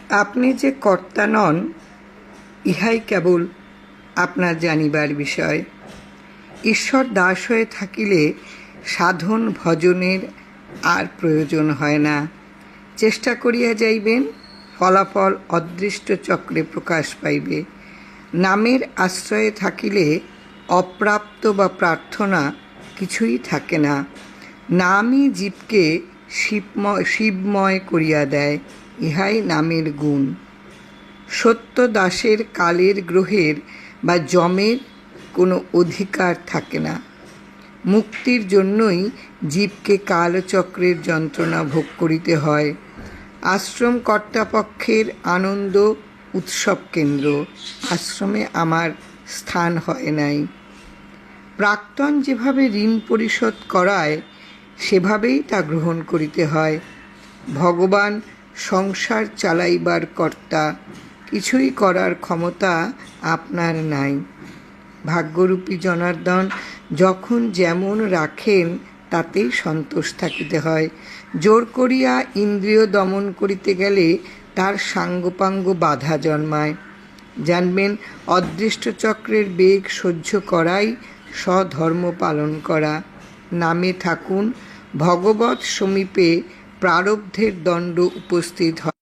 আপনি যে কর্তা নন, ইহাই কেবল আপনার জানিবার বিষয়। ঈশ্বর দাস হয়ে থাকিলে সাধন ভজনের আর প্রয়োজন হয় না। চেষ্টা করিয়া যাইবেন, ফলাফল অদৃষ্ট চক্রে প্রকাশ পাইবে। নামের আশ্রয়ে থাকিলে অপ্রাপ্ত বা প্রার্থনা কিছুই থাকে না। নামই জীবকে শিবময় করিয়া দেয়, ইহাই নামের গুণ। সত্য দাসের কালের গ্রহের বা যমের কোনো অধিকার থাকে না। মুক্তির জন্যই জীবকে কালচক্রের যন্ত্রণা ভোগ করিতে হয়। আশ্রম কর্তাপক্ষের আনন্দ উৎসব কেন্দ্র, আশ্রমে আমার স্থান হয় নাই। প্রাক্তন যেভাবে ঋণ পরিশোধ করায় সেভাবেই তা গ্রহণ করিতে হয়। ভগবান সংসার চালাইবার কর্তা, কিছুই করার ক্ষমতা আপনার নাই। ভাগ্যরূপী জনার্দন যখন যেমন রাখেন তাতেই সন্তোষ থাকিতে হয়। জোর করিয়া ইন্দ্রিয় দমন করিতে গেলে তার সাঙ্গপাঙ্গ বাধা জন্মায়। জানবেন, অদৃষ্ট চক্রের বেগ সহ্য করাই স্বধর্ম পালন করা। নামে থাকুন, ভগবৎ সমীপে প্রারব্ধের দণ্ড উপস্থিত হয়।